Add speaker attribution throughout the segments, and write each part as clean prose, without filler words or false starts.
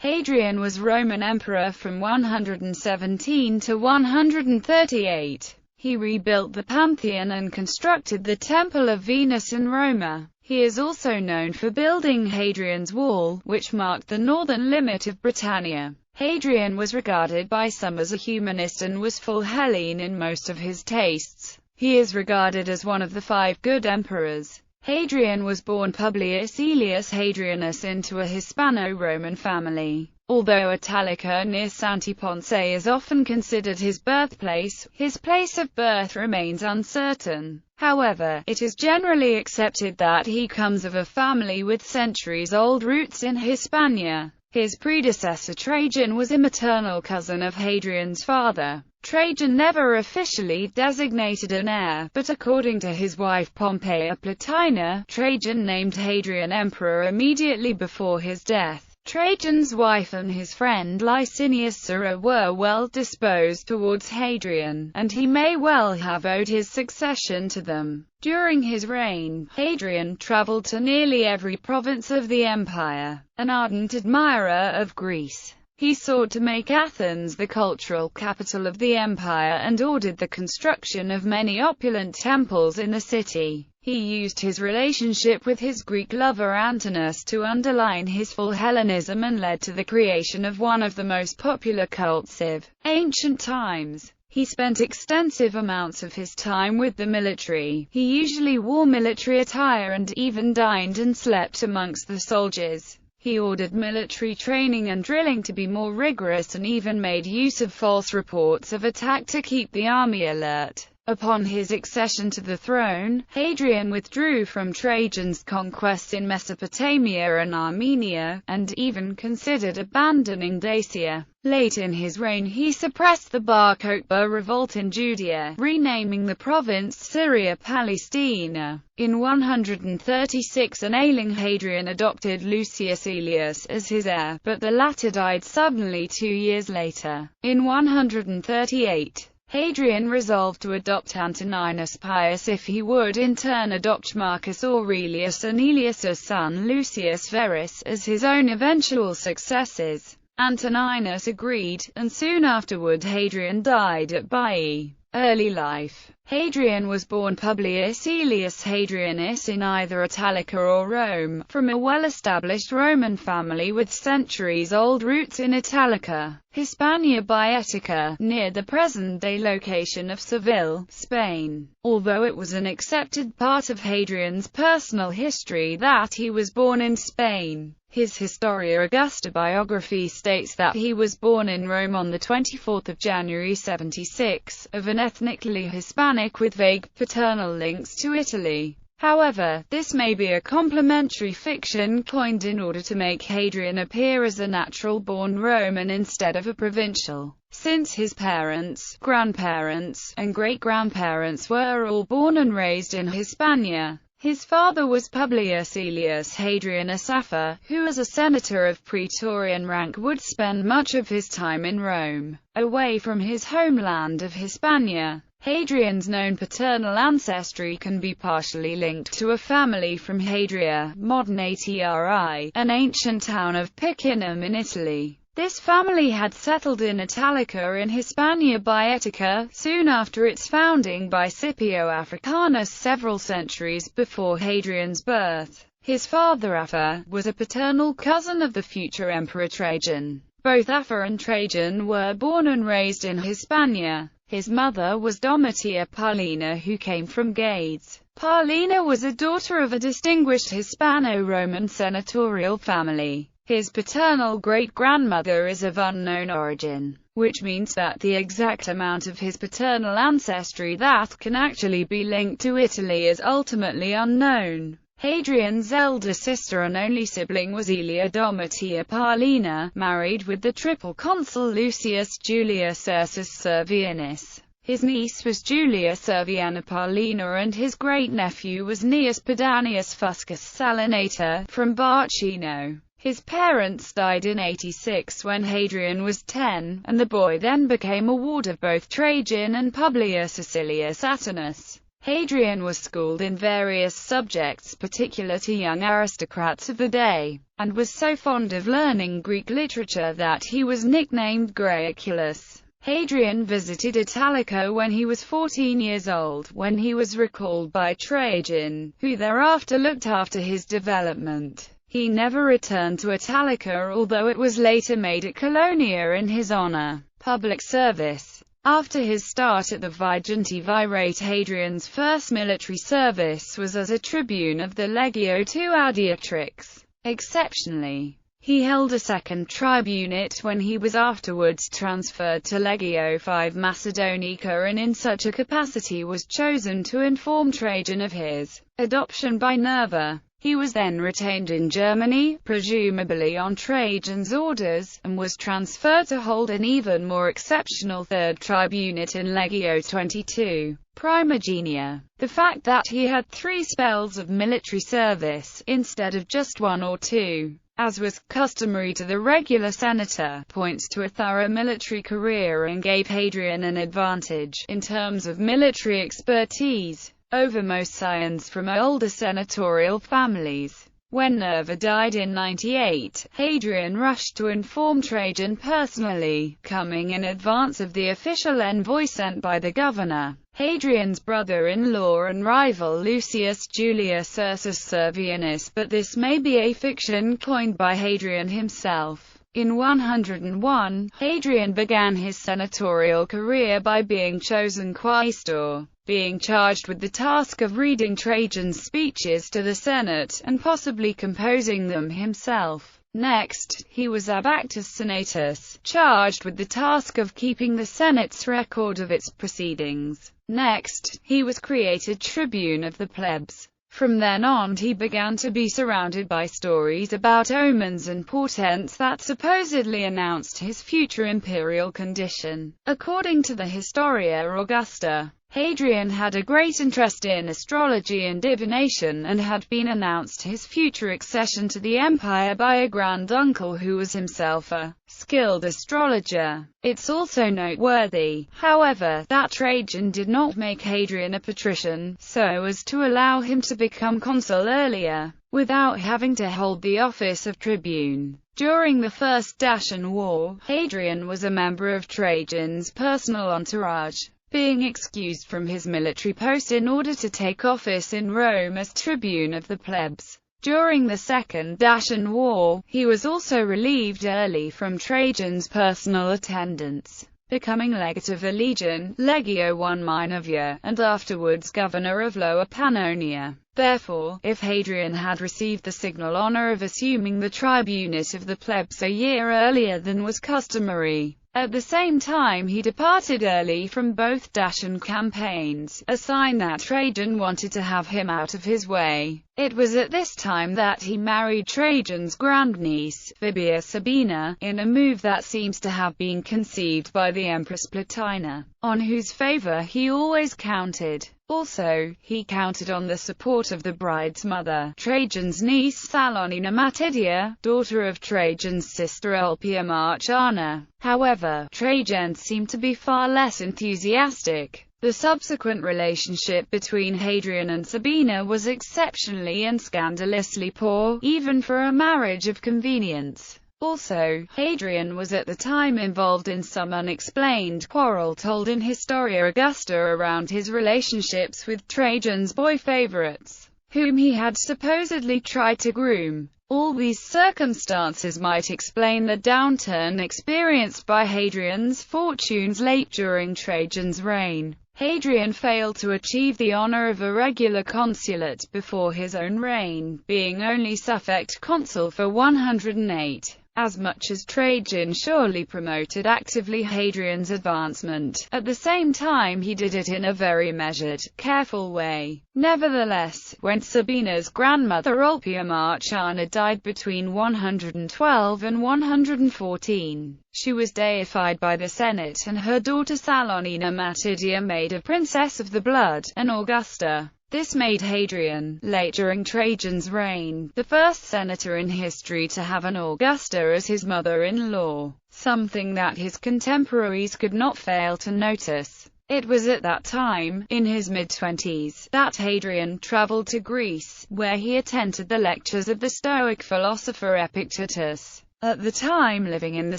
Speaker 1: Hadrian was Roman emperor from 117 to 138. He rebuilt the Pantheon and constructed the Temple of Venus in Roma. He is also known for building Hadrian's Wall, which marked the northern limit of Britannia. Hadrian was regarded by some as a humanist and was full Hellene in most of his tastes. He is regarded as one of the 5 good emperors. Hadrian was born Publius Aelius Hadrianus into a Hispano-Roman family. Although Italica near Santi Ponce is often considered his birthplace, his place of birth remains uncertain. However, it is generally accepted that he comes of a family with centuries-old roots in Hispania. His predecessor Trajan was a maternal cousin of Hadrian's father. Trajan never officially designated an heir, but according to his wife Pompeia Plotina, Trajan named Hadrian emperor immediately before his death. Trajan's wife and his friend Licinius Sura were well disposed towards Hadrian, and he may well have owed his succession to them. During his reign, Hadrian traveled to nearly every province of the empire. An ardent admirer of Greece, he sought to make Athens the cultural capital of the empire and ordered the construction of many opulent temples in the city. He used his relationship with his Greek lover Antinous to underline his full Hellenism and led to the creation of one of the most popular cults of ancient times. He spent extensive amounts of his time with the military. He usually wore military attire and even dined and slept amongst the soldiers. He ordered military training and drilling to be more rigorous and even made use of false reports of attack to keep the army alert. Upon his accession to the throne, Hadrian withdrew from Trajan's conquests in Mesopotamia and Armenia, and even considered abandoning Dacia. Late in his reign he suppressed the Bar Kokhba revolt in Judea, renaming the province Syria Palestina. In 136 an ailing Hadrian adopted Lucius Aelius as his heir, but the latter died suddenly 2 years later. In 138, Hadrian resolved to adopt Antoninus Pius if he would in turn adopt Marcus Aurelius and Aelius's son Lucius Verus as his own eventual successors. Antoninus agreed, and soon afterward Hadrian died at Baiae. Early life. Hadrian was born Publius Aelius Hadrianus in either Italica or Rome, from a well-established Roman family with centuries-old roots in Italica, Hispania Baetica, near the present-day location of Seville, Spain. Although it was an accepted part of Hadrian's personal history that he was born in Spain, his Historia Augusta biography states that he was born in Rome on 24 January 76, of an ethnically Hispanic with vague paternal links to Italy. However, this may be a complementary fiction coined in order to make Hadrian appear as a natural-born Roman instead of a provincial, since his parents, grandparents, and great-grandparents were all born and raised in Hispania. His father was Publius Aelius Hadrianus Afer, who as a senator of praetorian rank would spend much of his time in Rome, away from his homeland of Hispania. Hadrian's known paternal ancestry can be partially linked to a family from Hadria, modern Atri, an ancient town of Picenum in Italy. This family had settled in Italica in Hispania Baetica, soon after its founding by Scipio Africanus several centuries before Hadrian's birth. His father Afer was a paternal cousin of the future Emperor Trajan. Both Afer and Trajan were born and raised in Hispania. His mother was Domitia Paulina, who came from Gades. Paulina was a daughter of a distinguished Hispano-Roman senatorial family. His paternal great-grandmother is of unknown origin, which means that the exact amount of his paternal ancestry that can actually be linked to Italy is ultimately unknown. Hadrian's elder sister and only sibling was Aelia Domitia Paulina, married with the triple consul Lucius Julius Ursus Servianus. His niece was Julia Serviana Paulina and his great-nephew was Gnaeus Pedanius Fuscus Salinator, from Barcino. His parents died in 86 when Hadrian was 10, and the boy then became a ward of both Trajan and Publius Acilius Attinus. Hadrian was schooled in various subjects particular to young aristocrats of the day, and was so fond of learning Greek literature that he was nicknamed Graeculus. Hadrian visited Italica when he was 14 years old, when he was recalled by Trajan, who thereafter looked after his development. He never returned to Italica, although it was later made at Colonia in his honor. Public service. After his start at the Viginti Virate, Hadrian's first military service was as a tribune of the Legio II Adiatrix. Exceptionally, he held a second tribunate when he was afterwards transferred to Legio V Macedonica, and in such a capacity was chosen to inform Trajan of his adoption by Nerva. He was then retained in Germany, presumably on Trajan's orders, and was transferred to hold an even more exceptional third tribunate in Legio XXII, Primogenia. The fact that he had 3 spells of military service, instead of just 1 or 2, as was customary to the regular senator, points to a thorough military career and gave Hadrian an advantage, in terms of military expertise, over most scions from older senatorial families. When Nerva died in 98, Hadrian rushed to inform Trajan personally, coming in advance of the official envoy sent by the governor. Hadrian's brother-in-law and rival Lucius Julius Ursus Servianus, but this may be a fiction coined by Hadrian himself. In 101, Hadrian began his senatorial career by being chosen quaestor, being charged with the task of reading Trajan's speeches to the Senate, and possibly composing them himself. Next, he was abactus senatus, charged with the task of keeping the Senate's record of its proceedings. Next, he was created tribune of the plebs. From then on he began to be surrounded by stories about omens and portents that supposedly announced his future imperial condition. According to the Historia Augusta, Hadrian had a great interest in astrology and divination, and had been announced his future accession to the empire by a grand-uncle who was himself a skilled astrologer. It's also noteworthy, however, that Trajan did not make Hadrian a patrician, so as to allow him to become consul earlier, without having to hold the office of tribune. During the First Dacian War, Hadrian was a member of Trajan's personal entourage, being excused from his military post in order to take office in Rome as tribune of the plebs. During the Second Dacian War, he was also relieved early from Trajan's personal attendance, becoming legate of a legion, Legio I Minervia, and afterwards governor of Lower Pannonia. Therefore, if Hadrian had received the signal honor of assuming the tribunate of the plebs a year earlier than was customary, at the same time he departed early from both Dacian campaigns, a sign that Trajan wanted to have him out of his way. It was at this time that he married Trajan's grandniece, Vibia Sabina, in a move that seems to have been conceived by the Empress Plotina, on whose favor he always counted. Also, he counted on the support of the bride's mother, Trajan's niece Salonina Matidia, daughter of Trajan's sister Ulpia Marciana. However, Trajan seemed to be far less enthusiastic. The subsequent relationship between Hadrian and Sabina was exceptionally and scandalously poor, even for a marriage of convenience. Also, Hadrian was at the time involved in some unexplained quarrel told in Historia Augusta around his relationships with Trajan's boy favorites, whom he had supposedly tried to groom. All these circumstances might explain the downturn experienced by Hadrian's fortunes late during Trajan's reign. Hadrian failed to achieve the honor of a regular consulate before his own reign, being only suffect consul for 108. As much as Trajan surely promoted actively Hadrian's advancement, at the same time he did it in a very measured, careful way. Nevertheless, when Sabina's grandmother Ulpia Marciana died between 112 and 114, she was deified by the Senate, and her daughter Salonina Matidia made a princess of the blood, an Augusta. This made Hadrian, late during Trajan's reign, the first senator in history to have an Augusta as his mother-in-law, something that his contemporaries could not fail to notice. It was at that time, in his mid-20s, that Hadrian traveled to Greece, where he attended the lectures of the Stoic philosopher Epictetus, at the time living in the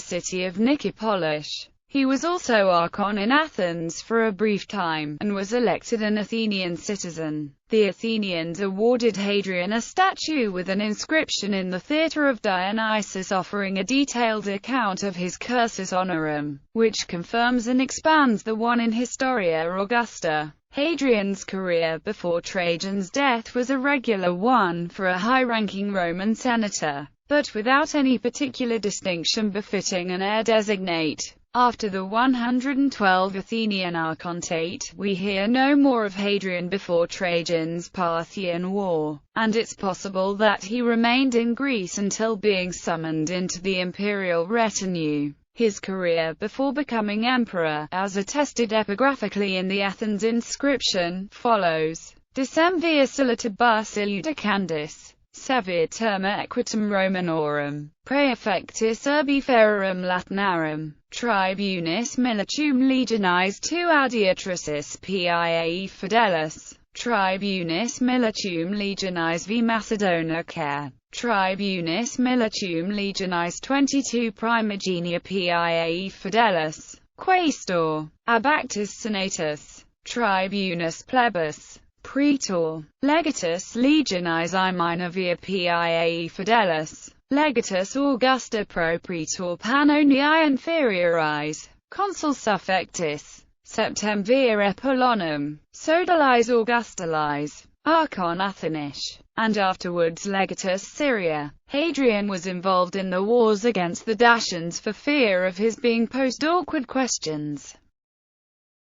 Speaker 1: city of Nicopolis. He was also archon in Athens for a brief time, and was elected an Athenian citizen. The Athenians awarded Hadrian a statue with an inscription in the Theatre of Dionysus offering a detailed account of his cursus honorum, which confirms and expands the one in Historia Augusta. Hadrian's career before Trajan's death was a regular one for a high-ranking Roman senator, but without any particular distinction befitting an heir designate. After the 112 Athenian Archontate, we hear no more of Hadrian before Trajan's Parthian War, and it's possible that he remained in Greece until being summoned into the imperial retinue. His career before becoming emperor, as attested epigraphically in the Athens inscription, follows. Decem via silitibus illudicandis. Sevir terma equitum Romanorum, praefectus urbi ferarum Latinarum, tribunis militum legionis tu adiatricis piae fidelis, tribunis militum legionis v Macedonia care, tribunis militum legionis 22 primigenia piae fidelis, quaestor, abactus senatus, tribunus plebis, Praetor, legatus legionis I minor via piae fidelis, legatus Augusta pro praetor Pannoniae inferioris, consul suffectus, septem via Apollonum, sodalis Augustalis, archon Athenish, and afterwards legatus Syria. Hadrian was involved in the wars against the Dacians for fear of his being posed awkward questions.